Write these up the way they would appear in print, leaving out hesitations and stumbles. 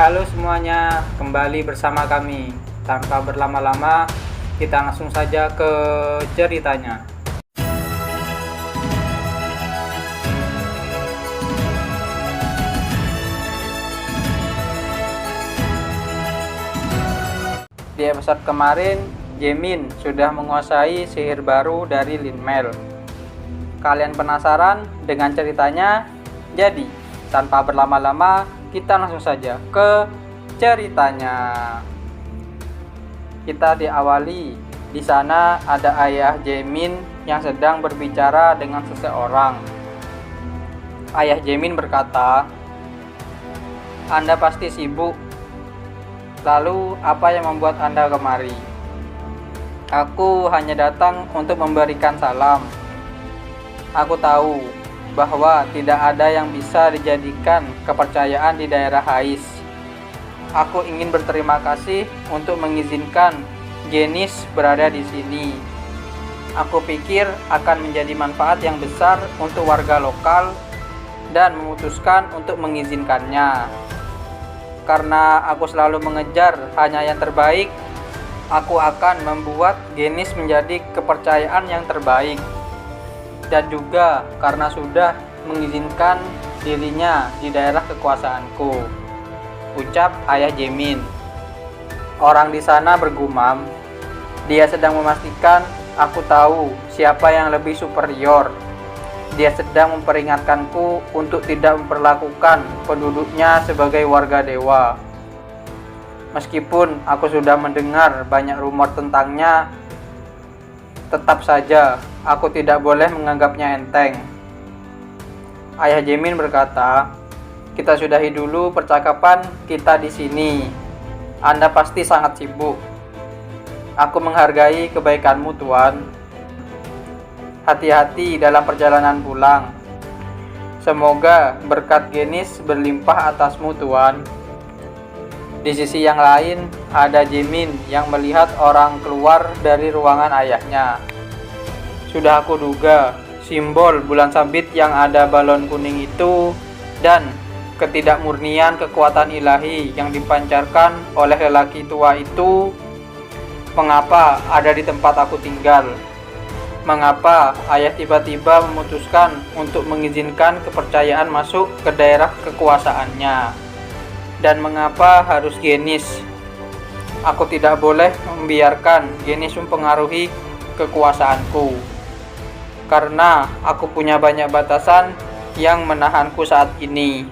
Halo semuanya, kembali bersama kami. Tanpa berlama-lama, kita langsung saja ke ceritanya. Di episode kemarin, Jaemin sudah menguasai sihir baru dari Lin Mel. Kalian penasaran dengan ceritanya? Jadi, tanpa berlama-lama, kita langsung saja ke ceritanya. Kita diawali di sana ada ayah Jaemin yang sedang berbicara dengan seseorang. Ayah Jaemin berkata, "Anda pasti sibuk. Lalu apa yang membuat Anda kemari?" "Aku hanya datang untuk memberikan salam. Aku tahu bahwa tidak ada yang bisa dijadikan kepercayaan di daerah Hais. Aku ingin berterima kasih untuk mengizinkan Genis berada di sini. Aku pikir akan menjadi manfaat yang besar untuk warga lokal dan memutuskan untuk mengizinkannya. Karena aku selalu mengejar hanya yang terbaik, aku akan membuat Genis menjadi kepercayaan yang terbaik. Dan juga karena sudah mengizinkan dirinya di daerah kekuasaanku," ucap ayah Jaemin. Orang di sana bergumam, "Dia sedang memastikan aku tahu siapa yang lebih superior. Dia sedang memperingatkanku untuk tidak memperlakukan penduduknya sebagai warga dewa. Meskipun aku sudah mendengar banyak rumor tentangnya, tetap saja aku tidak boleh menganggapnya enteng." Ayah Jaemin berkata, "Kita sudahi dulu percakapan kita di sini. Anda pasti sangat sibuk. Aku menghargai kebaikanmu, Tuan. Hati-hati dalam perjalanan pulang. Semoga berkat Genis berlimpah atasmu, Tuan." Di sisi yang lain, ada Jaemin yang melihat orang keluar dari ruangan ayahnya. Sudah aku duga, simbol bulan sabit yang ada balon kuning itu dan ketidakmurnian kekuatan ilahi yang dipancarkan oleh lelaki tua itu, mengapa ada di tempat aku tinggal? Mengapa ayah tiba-tiba memutuskan untuk mengizinkan kepercayaan masuk ke daerah kekuasaannya? Dan mengapa harus Genis? Aku tidak boleh membiarkan Genis mempengaruhi kekuasaanku. Karena aku punya banyak batasan yang menahanku saat ini.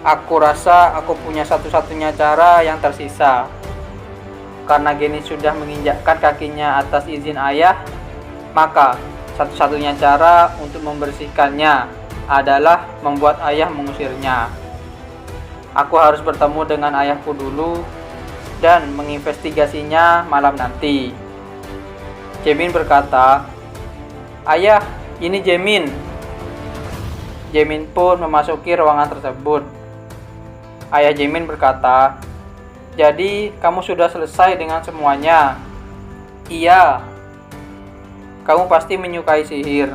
Aku rasa aku punya satu-satunya cara yang tersisa. Karena Genis sudah menginjakkan kakinya atas izin ayah, maka satu-satunya cara untuk membersihkannya adalah membuat ayah mengusirnya. Aku harus bertemu dengan ayahku dulu dan menginvestigasinya malam nanti." Jaemin berkata, "Ayah, ini Jaemin." Jaemin pun memasuki ruangan tersebut. Ayah Jaemin berkata, "Jadi kamu sudah selesai dengan semuanya?" "Iya." "Kamu pasti menyukai sihir.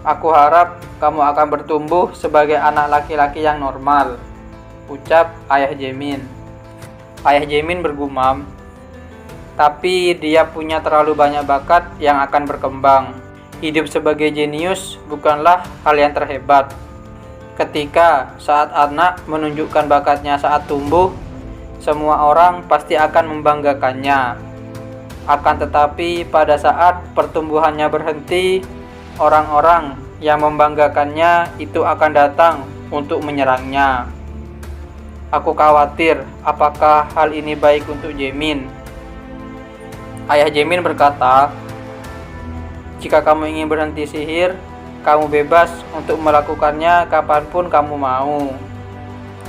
Aku harap kamu akan bertumbuh sebagai anak laki-laki yang normal," ucap ayah Jaemin. Ayah Jaemin bergumam, "Tapi dia punya terlalu banyak bakat yang akan berkembang. Hidup sebagai jenius bukanlah hal yang terhebat. Ketika saat anak menunjukkan bakatnya saat tumbuh, semua orang pasti akan membanggakannya. Akan tetapi pada saat pertumbuhannya berhenti, orang-orang yang membanggakannya itu akan datang untuk menyerangnya. Aku khawatir apakah hal ini baik untuk Jaemin." Ayah Jaemin berkata, "Jika kamu ingin berhenti sihir, kamu bebas untuk melakukannya kapanpun kamu mau.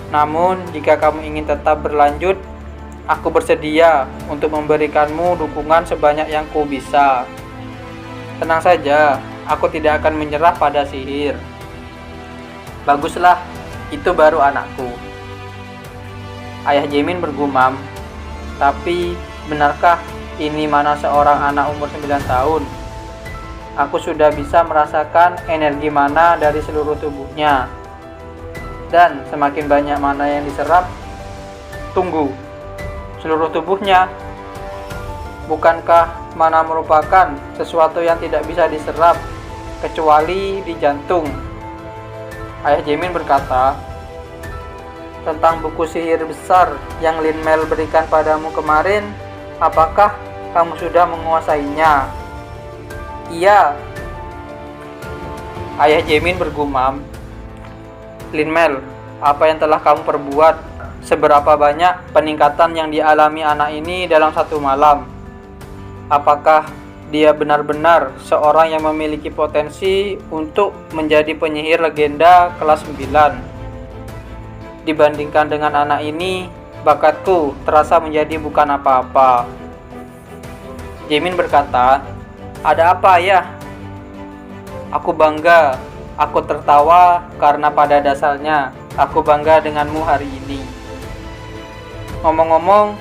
Namun, jika kamu ingin tetap berlanjut, aku bersedia untuk memberikanmu dukungan sebanyak yang ku bisa. Tenang saja, aku tidak akan menyerah pada sihir." "Baguslah, itu baru anakku." Ayah Jaemin bergumam, "Tapi benarkah ini mana seorang anak umur 9 tahun? Aku sudah bisa merasakan energi mana dari seluruh tubuhnya. Dan semakin banyak mana yang diserap, Tunggu, seluruh tubuhnya? Bukankah mana merupakan sesuatu yang tidak bisa diserap kecuali di jantung? Ayah Jaemin berkata, tentang buku sihir besar yang Lin Mel berikan padamu kemarin, apakah kamu sudah menguasainya? Iya. Ayah Jaemin bergumam, Lin Mel, apa yang telah kamu perbuat? Seberapa banyak peningkatan yang dialami anak ini dalam satu malam? Apakah dia benar-benar seorang yang memiliki potensi untuk menjadi penyihir legenda kelas 9? Dibandingkan dengan anak ini, bakatku terasa menjadi bukan apa-apa. Jaemin berkata, ada apa ayah? Aku bangga, aku tertawa karena pada dasarnya aku bangga denganmu hari ini. Ngomong-ngomong,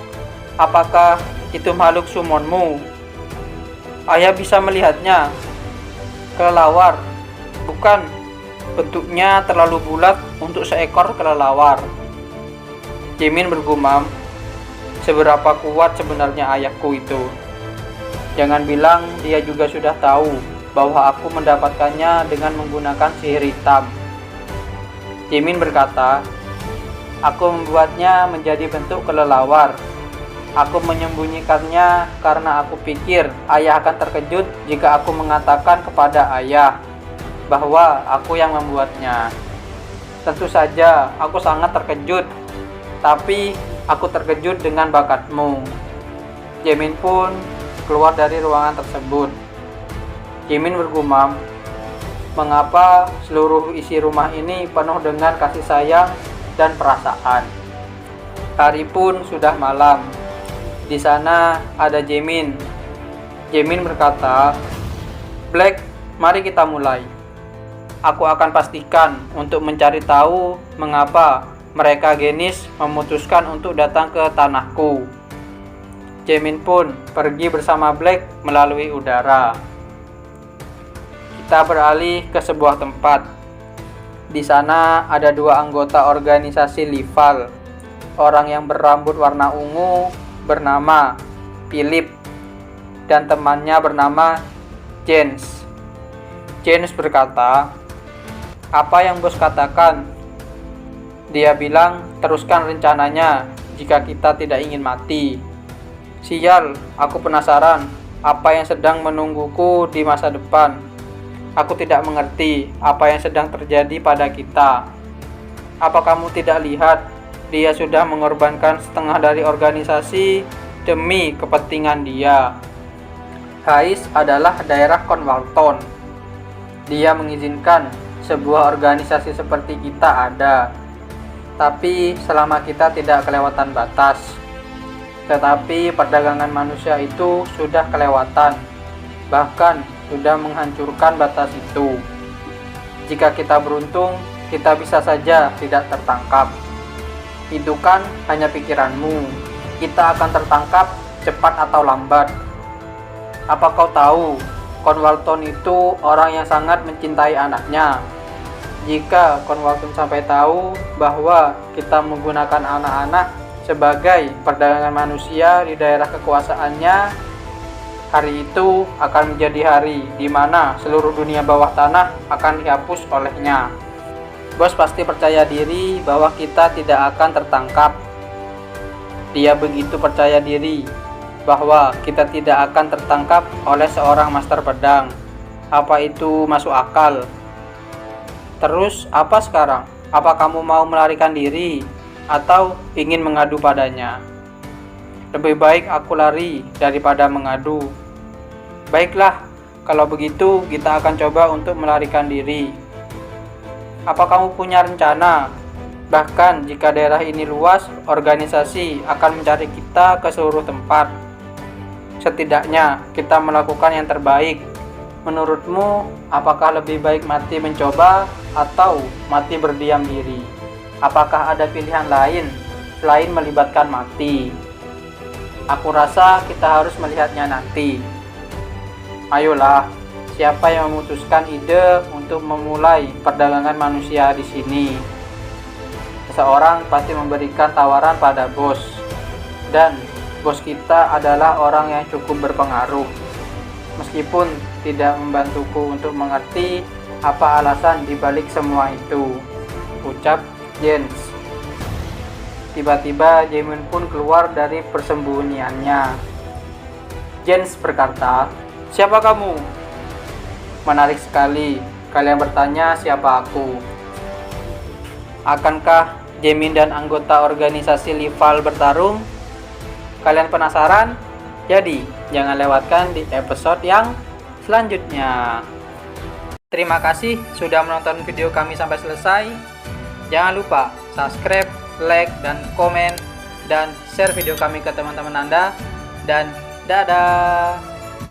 apakah itu makhluk summonmu? Ayah bisa melihatnya. Kelelawar, bukan? Bentuknya terlalu bulat untuk seekor kelelawar. Jaemin bergumam, seberapa kuat sebenarnya ayahku itu? Jangan bilang dia juga sudah tahu bahwa aku mendapatkannya dengan menggunakan sihir hitam. Jaemin berkata, aku membuatnya menjadi bentuk kelelawar. Aku menyembunyikannya karena aku pikir ayah akan terkejut jika aku mengatakan kepada ayah bahwa aku yang membuatnya. Tentu saja aku sangat terkejut, tapi aku terkejut dengan bakatmu. Jaemin pun keluar dari ruangan tersebut. Jaemin bergumam, mengapa seluruh isi rumah ini penuh dengan kasih sayang dan perasaan. Hari pun sudah malam. Di sana ada Jaemin. Jaemin berkata, Black, mari kita mulai. Aku akan pastikan untuk mencari tahu mengapa mereka Genis memutuskan untuk datang ke tanahku. Jaemin pun pergi bersama Black melalui udara. Kita beralih ke sebuah tempat. Di sana ada dua anggota organisasi Lival. Orang yang berambut warna ungu bernama Philip dan temannya bernama James. James berkata, apa yang bos katakan? Dia bilang, teruskan rencananya jika kita tidak ingin mati. Sial, aku penasaran apa yang sedang menungguku di masa depan. Aku tidak mengerti apa yang sedang terjadi pada kita. Apa kamu tidak lihat? Dia sudah mengorbankan setengah dari organisasi demi kepentingan dia. Hais adalah daerah Conwalton. Dia mengizinkan sebuah organisasi seperti kita ada. Tapi selama kita tidak kelewatan batas. Tetapi perdagangan manusia itu sudah kelewatan. Bahkan sudah menghancurkan batas itu. Jika kita beruntung, kita bisa saja tidak tertangkap. Itu kan hanya pikiranmu. Kita akan tertangkap cepat atau lambat. Apa kau tahu, Conwalton itu orang yang sangat mencintai anaknya. Jika Conwalton sampai tahu bahwa kita menggunakan anak-anak sebagai perdagangan manusia di daerah kekuasaannya, hari itu akan menjadi hari di mana seluruh dunia bawah tanah akan dihapus olehnya. Bos pasti percaya diri bahwa kita tidak akan tertangkap. Dia begitu percaya diri bahwa kita tidak akan tertangkap oleh seorang master pedang. Apa itu masuk akal? Terus apa sekarang? Apa kamu mau melarikan diri atau ingin mengadu padanya? Lebih baik aku lari daripada mengadu. Baiklah, kalau begitu kita akan coba untuk melarikan diri. Apa kamu punya rencana? Bahkan jika daerah ini luas, organisasi akan mencari kita ke seluruh tempat. Setidaknya kita melakukan yang terbaik. Menurutmu, apakah lebih baik mati mencoba atau mati berdiam diri? Apakah ada pilihan lain selain melibatkan mati? Aku rasa kita harus melihatnya nanti. Ayolah, siapa yang memutuskan ide untuk memulai perdagangan manusia di sini? Seseorang pasti memberikan tawaran pada bos, dan bos kita adalah orang yang cukup berpengaruh. Meskipun tidak membantuku untuk mengerti apa alasan dibalik semua itu, ucap Jens. Tiba-tiba Jaemin pun keluar dari persembunyiannya. Jens berkata, "Siapa kamu?" "Menarik sekali, kalian bertanya siapa aku. Akankah Jaemin dan anggota organisasi Lival bertarung? Kalian penasaran? Jadi, jangan lewatkan di episode yang selanjutnya." Terima kasih sudah menonton video kami sampai selesai. Jangan lupa subscribe, like, dan komen, dan share video kami ke teman-teman Anda. Dan dadah!